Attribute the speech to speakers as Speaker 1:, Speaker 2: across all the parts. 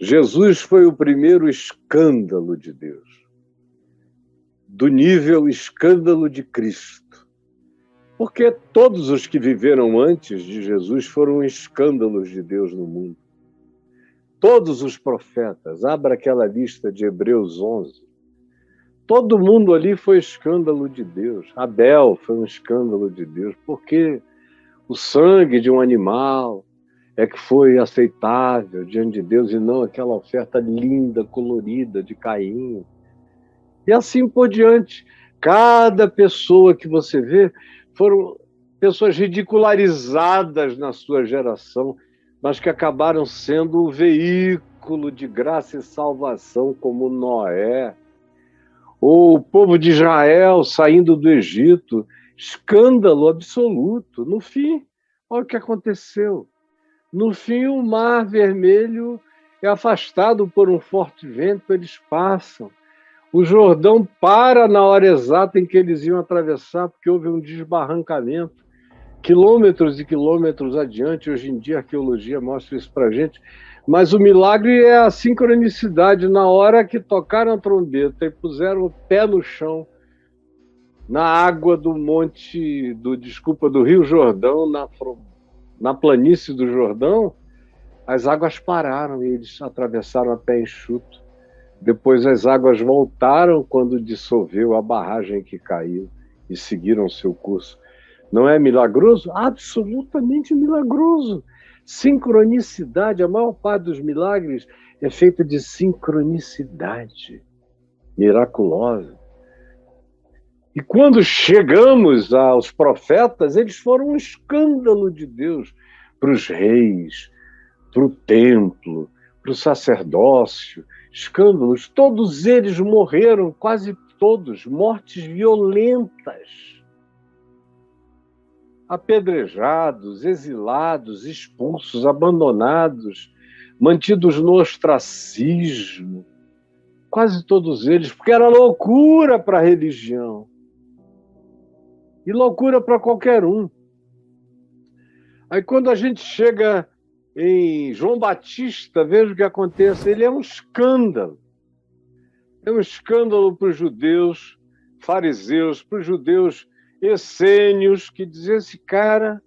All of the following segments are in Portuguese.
Speaker 1: Jesus foi o primeiro escândalo de Deus, do nível escândalo de Cristo. Porque todos os que viveram antes de Jesus foram escândalos de Deus no mundo. Todos os profetas, abra aquela lista de Hebreus 11, todo mundo ali foi escândalo de Deus. Abel foi um escândalo de Deus, porque o sangue de um animal é que foi aceitável diante de Deus e não aquela oferta linda, colorida de Caim. E assim por diante. Cada pessoa que você vê foram pessoas ridicularizadas na sua geração, mas que acabaram sendo o veículo de graça e salvação, como Noé, ou o povo de Israel saindo do Egito. Escândalo absoluto. No fim, olha o que aconteceu. No fim, o Mar Vermelho é afastado por um forte vento, eles passam. O Jordão para na hora exata em que eles iam atravessar, porque houve um desbarrancamento. Quilômetros e quilômetros adiante, hoje em dia a arqueologia mostra isso para a gente, mas o milagre é a sincronicidade. Na hora que tocaram a trombeta e puseram o pé no chão, na água do do Rio Jordão, na planície do Jordão, as águas pararam e eles atravessaram a pé enxuto. Depois as águas voltaram quando dissolveu a barragem que caiu e seguiram seu curso. Não é milagroso? Absolutamente milagroso. Sincronicidade, a maior parte dos milagres é feita de sincronicidade miraculosa. E quando chegamos aos profetas, eles foram um escândalo de Deus para os reis, para o templo, para o sacerdócio. Escândalos, todos eles morreram, quase todos, mortes violentas. Apedrejados, exilados, expulsos, abandonados, mantidos no ostracismo. Quase todos eles, porque era loucura para a religião. E loucura para qualquer um. Aí quando a gente chega em João Batista, veja o que acontece, ele é um escândalo. É um escândalo para os judeus fariseus, para os judeus essênios, que diziam: esse cara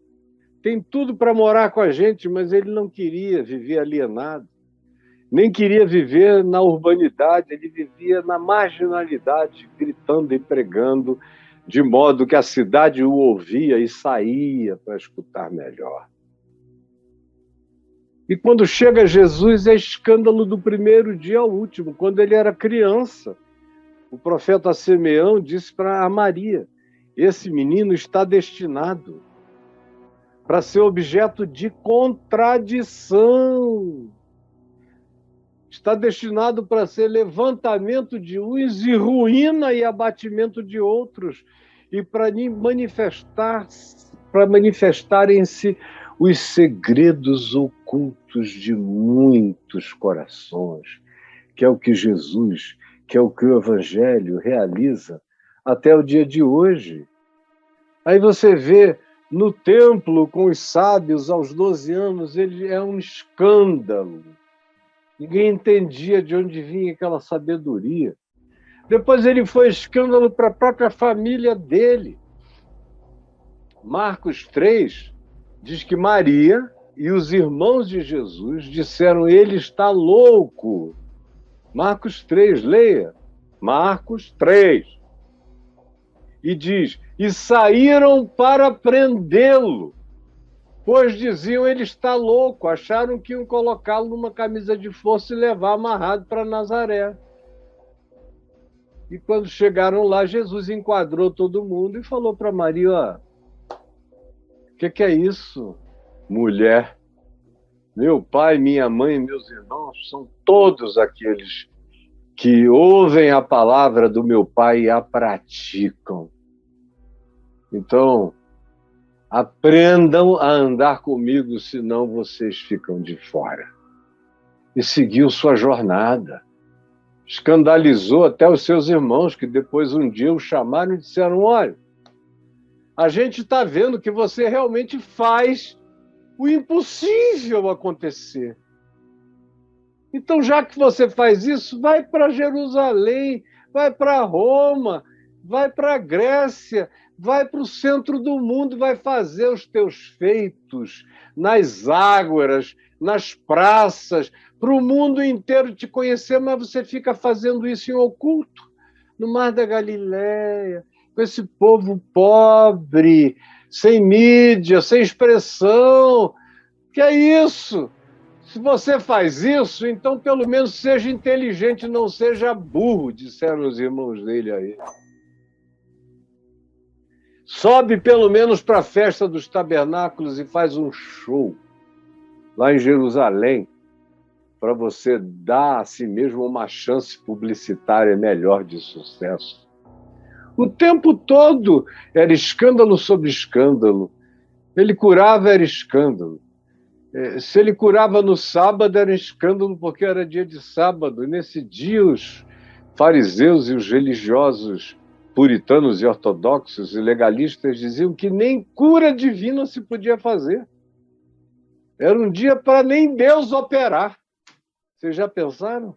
Speaker 1: tem tudo para morar com a gente, mas ele não queria viver alienado, nem queria viver na urbanidade, ele vivia na marginalidade, gritando e pregando, de modo que a cidade o ouvia e saía para escutar melhor. E quando chega Jesus, é escândalo do primeiro dia ao último. Quando ele era criança, o profeta Simeão disse para Maria: esse menino está destinado para ser objeto de contradição. Está destinado para ser levantamento de uns e ruína e abatimento de outros, e para manifestarem-se os segredos ocultos de muitos corações, que é o que Jesus, que é o que o Evangelho realiza até o dia de hoje. Aí você vê no templo com os sábios aos 12 anos, ele é um escândalo. Ninguém entendia de onde vinha aquela sabedoria. Depois ele foi escândalo para a própria família dele. Marcos 3 diz que Maria e os irmãos de Jesus disseram: ele está louco. Marcos 3, leia. Marcos 3. E diz: e saíram para prendê-lo, pois diziam: ele está louco. Acharam que iam colocá-lo numa camisa de força e levar amarrado para Nazaré. E quando chegaram lá, Jesus enquadrou todo mundo e falou para Maria: o que é isso, mulher? Meu pai, minha mãe e meus irmãos são todos aqueles que ouvem a palavra do meu pai e a praticam. Então, aprendam a andar comigo, senão vocês ficam de fora. E seguiu sua jornada. Escandalizou até os seus irmãos, que depois um dia o chamaram e disseram: olha, a gente está vendo que você realmente faz o impossível acontecer. Então, já que você faz isso, vai para Jerusalém, vai para Roma, vai para a Grécia, vai para o centro do mundo, vai fazer os teus feitos nas ágoras, nas praças, para o mundo inteiro te conhecer, mas você fica fazendo isso em oculto, no Mar da Galileia, com esse povo pobre, sem mídia, sem expressão. Que é isso? Se você faz isso, então pelo menos seja inteligente, não seja burro, disseram os irmãos dele aí. Sobe pelo menos para a festa dos tabernáculos e faz um show lá em Jerusalém, para você dar a si mesmo uma chance publicitária melhor de sucesso. O tempo todo era escândalo sobre escândalo. Ele curava, era escândalo. Se ele curava no sábado, era um escândalo, porque era dia de sábado. E nesse dia, os fariseus e os religiosos puritanos e ortodoxos e legalistas diziam que nem cura divina se podia fazer. Era um dia para nem Deus operar. Vocês já pensaram?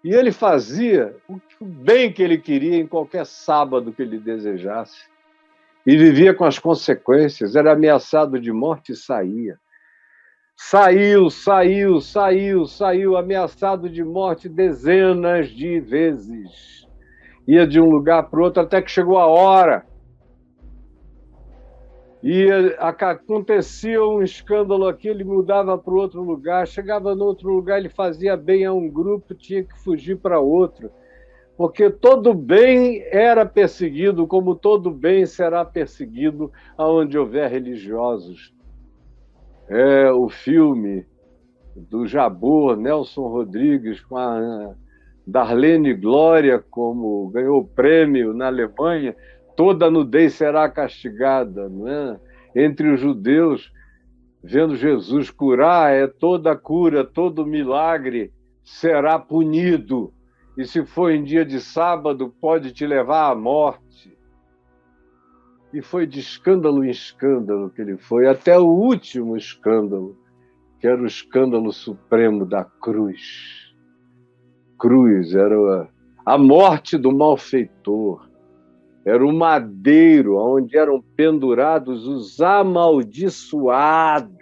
Speaker 1: E ele fazia o bem que ele queria em qualquer sábado que ele desejasse. E vivia com as consequências. Era ameaçado de morte e saía. Saiu, ameaçado de morte dezenas de vezes. Ia de um lugar para o outro até que chegou a hora. E acontecia um escândalo aqui, ele mudava para outro lugar, chegava no outro lugar, ele fazia bem a um grupo, tinha que fugir para outro. Porque todo bem era perseguido, como todo bem será perseguido aonde houver religiosos. É o filme do Jabor, Nelson Rodrigues, com a Darlene Glória, como ganhou o prêmio na Alemanha, toda nudez será castigada, não é? Entre os judeus, vendo Jesus curar, toda cura, todo milagre será punido. E se for em dia de sábado, pode te levar à morte. E foi de escândalo em escândalo que ele foi, até o último escândalo, que era o escândalo supremo da cruz. Cruz era a morte do malfeitor, era o madeiro onde eram pendurados os amaldiçoados.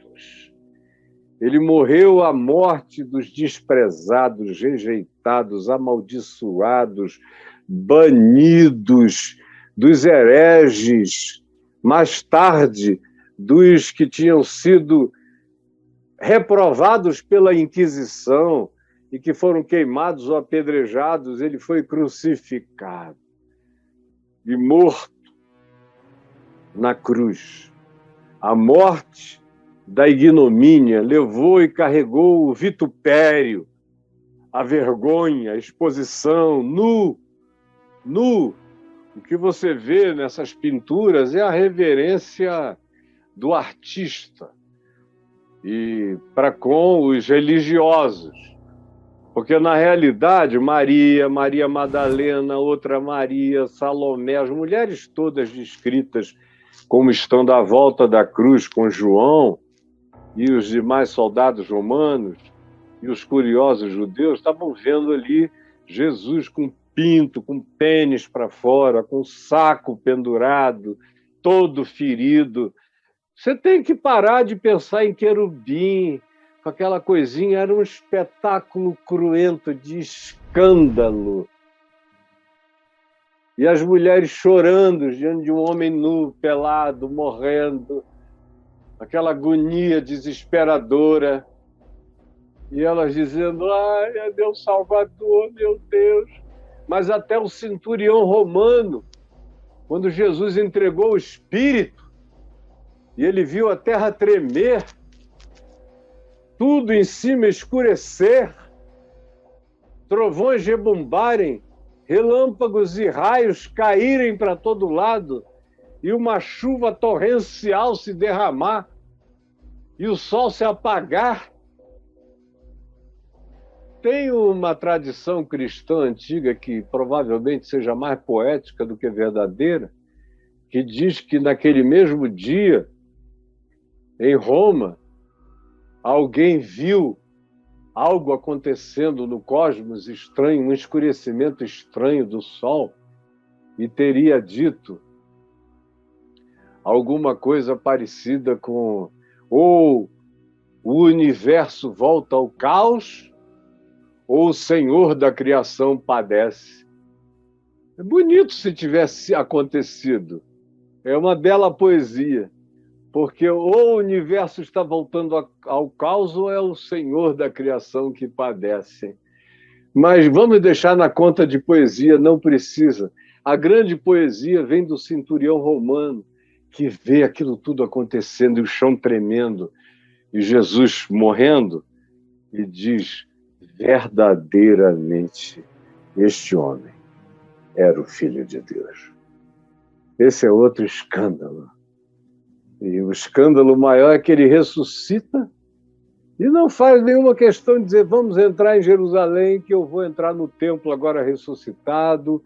Speaker 1: Ele morreu a morte dos desprezados, rejeitados, amaldiçoados, banidos, dos hereges, mais tarde, dos que tinham sido reprovados pela Inquisição e que foram queimados ou apedrejados. Ele foi crucificado e morto na cruz. A morte da ignomínia levou e carregou o vitupério, a vergonha, a exposição, nu. O que você vê nessas pinturas é a reverência do artista e para com os religiosos. Porque, na realidade, Maria Madalena, outra Maria, Salomé, as mulheres todas descritas como estando à volta da cruz com João e os demais soldados romanos e os curiosos judeus estavam vendo ali Jesus com pinto, com pênis para fora, com saco pendurado, todo ferido. Você tem que parar de pensar em querubim, com aquela coisinha, era um espetáculo cruento de escândalo. E as mulheres chorando diante de um homem nu, pelado, morrendo, aquela agonia desesperadora. E elas dizendo, ai, é Deus Salvador, meu Deus. Mas até o centurião romano, quando Jesus entregou o Espírito, e ele viu a terra tremer, tudo em cima escurecer, trovões rebombarem, relâmpagos e raios caírem para todo lado, e uma chuva torrencial se derramar, e o sol se apagar. Tem uma tradição cristã antiga que provavelmente seja mais poética do que verdadeira, que diz que naquele mesmo dia, em Roma, alguém viu algo acontecendo no cosmos estranho, um escurecimento estranho do Sol, e teria dito alguma coisa parecida com ou o universo volta ao caos, ou o Senhor da criação padece. É bonito se tivesse acontecido. É uma bela poesia, porque ou o universo está voltando ao caos, ou é o Senhor da criação que padece. Mas vamos deixar na conta de poesia, não precisa. A grande poesia vem do centurião romano, que vê aquilo tudo acontecendo e o chão tremendo, e Jesus morrendo, e diz: verdadeiramente, este homem era o Filho de Deus. Esse é outro escândalo. E o escândalo maior é que ele ressuscita e não faz nenhuma questão de dizer: vamos entrar em Jerusalém, que eu vou entrar no templo agora ressuscitado,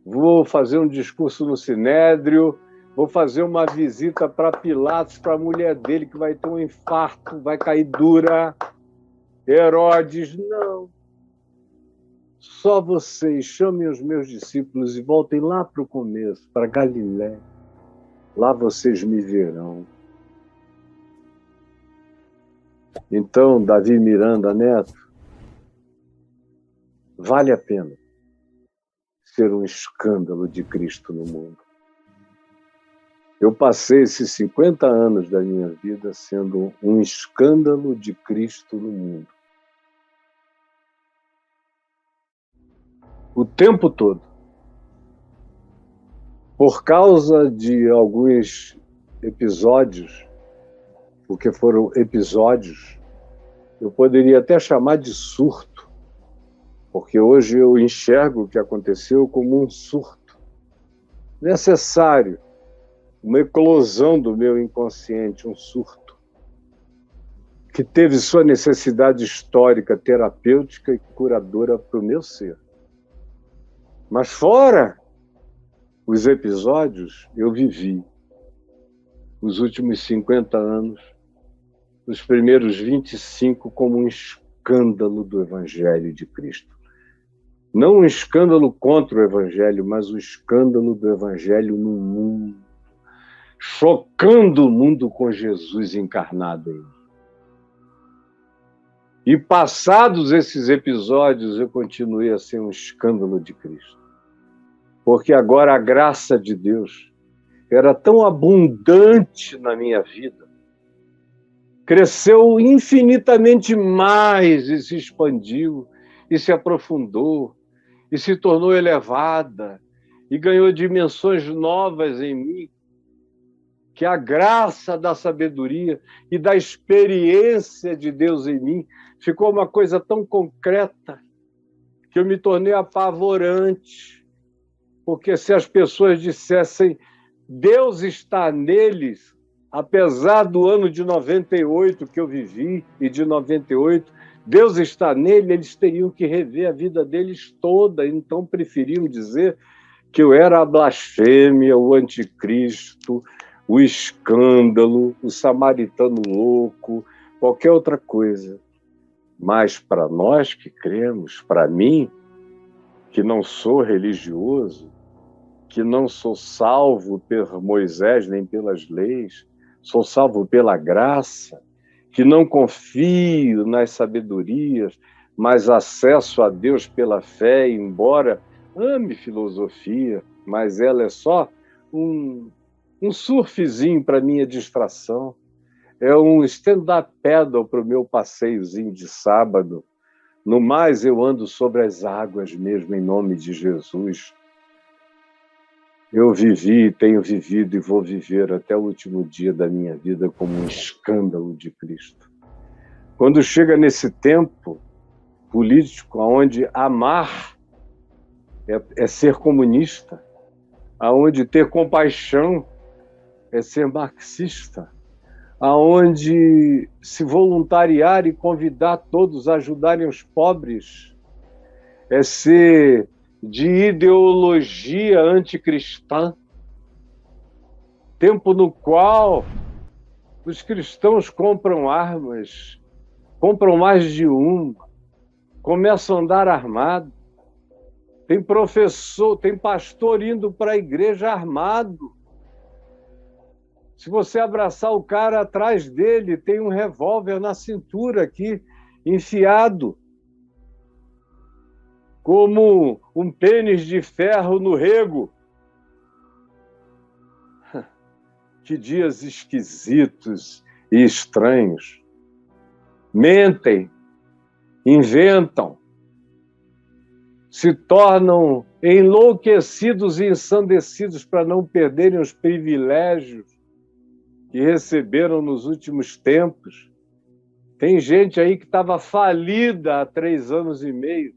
Speaker 1: vou fazer um discurso no Sinédrio, vou fazer uma visita para Pilatos, para a mulher dele, que vai ter um infarto, vai cair dura. Herodes, não. Só vocês chamem os meus discípulos e voltem lá para o começo, para Galiléia. Lá vocês me verão. Então, Davi Miranda Neto, vale a pena ser um escândalo de Cristo no mundo. Eu passei esses 50 anos da minha vida sendo um escândalo de Cristo no mundo. O tempo todo. Por causa de alguns episódios, porque foram episódios, eu poderia até chamar de surto, porque hoje eu enxergo o que aconteceu como um surto necessário, uma eclosão do meu inconsciente, um surto, que teve sua necessidade histórica, terapêutica e curadora para o meu ser. Mas fora os episódios, eu vivi os últimos 50 anos, os primeiros 25, como um escândalo do Evangelho de Cristo. Não um escândalo contra o Evangelho, mas o escândalo do Evangelho no mundo, chocando o mundo com Jesus encarnado em mim. E passados esses episódios, eu continuei a ser um escândalo de Cristo. Porque agora a graça de Deus era tão abundante na minha vida, cresceu infinitamente mais e se expandiu, e se aprofundou, e se tornou elevada, e ganhou dimensões novas em mim, que a graça da sabedoria e da experiência de Deus em mim ficou uma coisa tão concreta que eu me tornei apavorante. Porque se as pessoas dissessem Deus está neles, apesar do ano de 98 que eu vivi e de 98, Deus está nele, eles teriam que rever a vida deles toda, então preferiam dizer que eu era a blasfêmia, o anticristo, o escândalo, o samaritano louco, qualquer outra coisa. Mas para nós que cremos, para mim, que não sou religioso, que não sou salvo por Moisés nem pelas leis, sou salvo pela graça, que não confio nas sabedorias, mas acesso a Deus pela fé, embora ame filosofia, mas ela é só um surfzinho para minha distração, é um stand-up paddle para o meu passeiozinho de sábado. No mais, eu ando sobre as águas mesmo, em nome de Jesus. Eu vivi, tenho vivido e vou viver até o último dia da minha vida como um escândalo de Cristo. Quando chega nesse tempo político, onde amar é ser comunista, onde ter compaixão é ser marxista, onde se voluntariar e convidar todos a ajudarem os pobres é ser de ideologia anticristã, tempo no qual os cristãos compram armas, compram mais de uma, começam a andar armado. Tem professor, tem pastor indo para a igreja armado. Se você abraçar o cara atrás dele, tem um revólver na cintura aqui, enfiado, como um pênis de ferro no rego. Que dias esquisitos e estranhos. Mentem, inventam, se tornam enlouquecidos e ensandecidos para não perderem os privilégios que receberam nos últimos tempos. Tem gente aí que estava falida há 3 anos e meio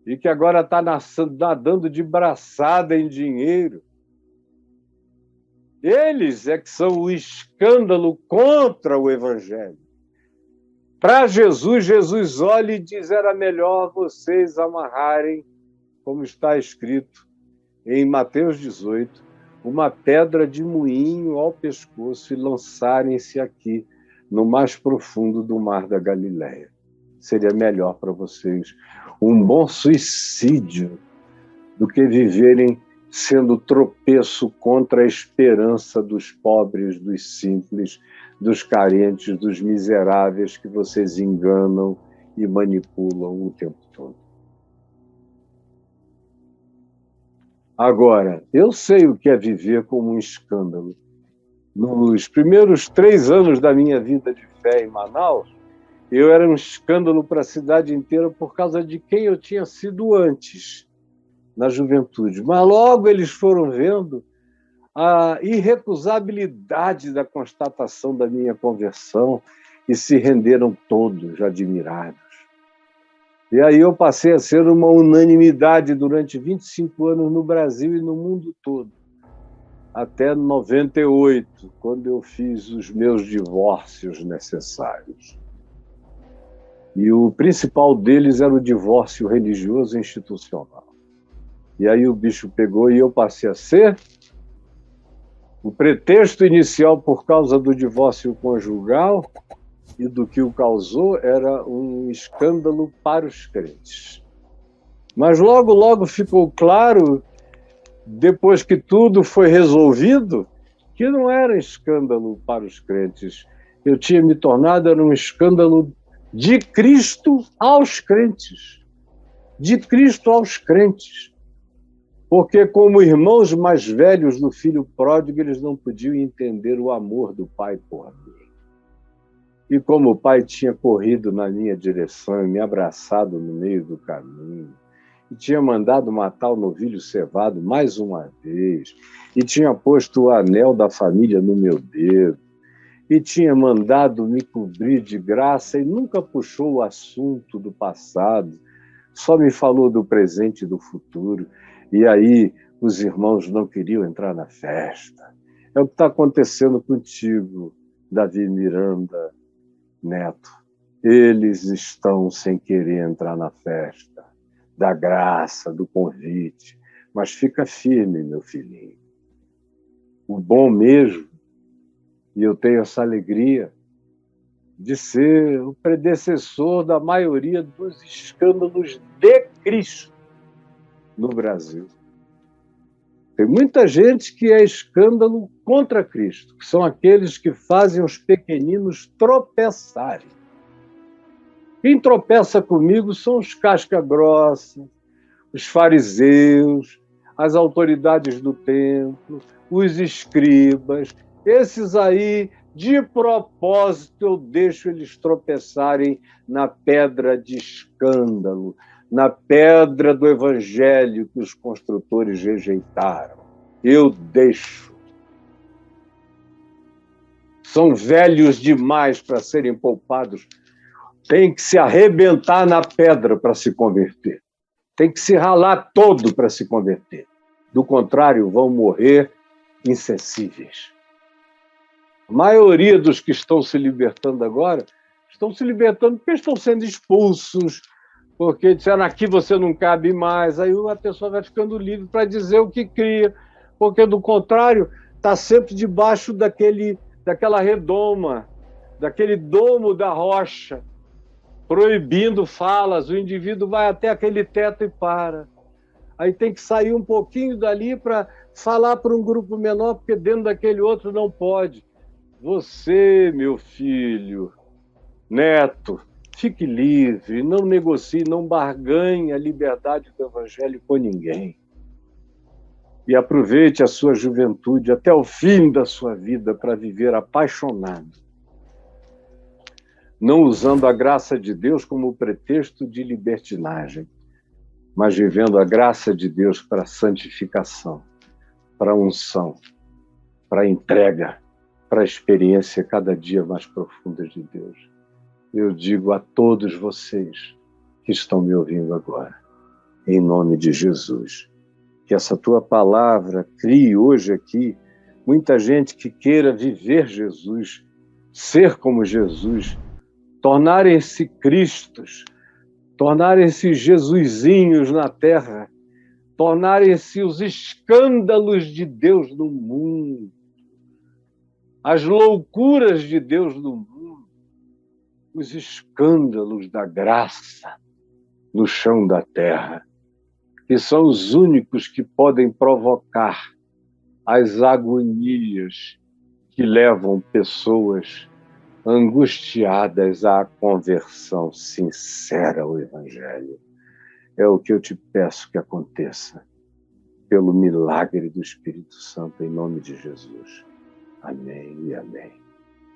Speaker 1: e que agora está nadando de braçada em dinheiro. Eles é que são o escândalo contra o Evangelho. Para Jesus, Jesus olha e diz: era melhor vocês amarrarem, como está escrito em Mateus 18, uma pedra de moinho ao pescoço e lançarem-se aqui, no mais profundo do mar da Galileia. Seria melhor para vocês um bom suicídio do que viverem sendo tropeço contra a esperança dos pobres, dos simples, dos carentes, dos miseráveis que vocês enganam e manipulam o tempo todo. Agora, eu sei o que é viver como um escândalo. Nos primeiros 3 anos da minha vida de fé em Manaus, eu era um escândalo para a cidade inteira por causa de quem eu tinha sido antes, na juventude. Mas logo eles foram vendo a irrecusabilidade da constatação da minha conversão e se renderam todos admirados. E aí eu passei a ser uma unanimidade durante 25 anos no Brasil e no mundo todo, até 98, quando eu fiz os meus divórcios necessários. E o principal deles era o divórcio religioso e institucional. E aí o bicho pegou e eu passei a ser. O pretexto inicial por causa do divórcio conjugal e do que o causou era um escândalo para os crentes. Mas logo, logo ficou claro, depois que tudo foi resolvido, que não era escândalo para os crentes. Eu tinha me tornado era um escândalo de Cristo aos crentes. De Cristo aos crentes. Porque, como irmãos mais velhos do filho pródigo, eles não podiam entender o amor do pai por mim. E como o pai tinha corrido na minha direção e me abraçado no meio do caminho, e tinha mandado matar o novilho cevado mais uma vez, e tinha posto o anel da família no meu dedo, e tinha mandado me cobrir de graça e nunca puxou o assunto do passado, só me falou do presente e do futuro. E aí os irmãos não queriam entrar na festa. É o que está acontecendo contigo, Davi Miranda Neto. Eles estão sem querer entrar na festa da graça, do convite. Mas fica firme, meu filhinho. O bom mesmo, e eu tenho essa alegria de ser o predecessor da maioria dos escândalos de Cristo no Brasil. Tem muita gente que é escândalo contra Cristo, que são aqueles que fazem os pequeninos tropeçarem. Quem tropeça comigo são os casca-grossa, os fariseus, as autoridades do templo, os escribas. Esses aí, de propósito, eu deixo eles tropeçarem na pedra de escândalo, na pedra do evangelho que os construtores rejeitaram. Eu deixo. São velhos demais para serem poupados. Tem que se arrebentar na pedra para se converter. Tem que se ralar todo para se converter. Do contrário, vão morrer insensíveis. A maioria dos que estão se libertando agora estão se libertando porque estão sendo expulsos, porque disseram aqui você não cabe mais, aí a pessoa vai ficando livre para dizer o que cria, porque do contrário está sempre debaixo daquela redoma, daquele domo da rocha, proibindo falas, o indivíduo vai até aquele teto e para. Aí tem que sair um pouquinho dali para falar para um grupo menor, porque dentro daquele outro não pode. Você, meu filho, neto, fique livre, não negocie, não barganhe a liberdade do Evangelho com ninguém. E aproveite a sua juventude até o fim da sua vida para viver apaixonado, não usando a graça de Deus como pretexto de libertinagem, mas vivendo a graça de Deus para a santificação, para a unção, para a entrega, para a experiência cada dia mais profunda de Deus. Eu digo a todos vocês que estão me ouvindo agora, em nome de Jesus, que essa tua palavra crie hoje aqui muita gente que queira viver Jesus, ser como Jesus, tornarem-se Cristos, tornarem-se Jesusinhos na terra, tornarem-se os escândalos de Deus no mundo, as loucuras de Deus no mundo, os escândalos da graça no chão da terra, que são os únicos que podem provocar as agonias que levam pessoas angustiadas à conversão sincera ao Evangelho. É o que eu te peço que aconteça, pelo milagre do Espírito Santo, em nome de Jesus. Amém e amém.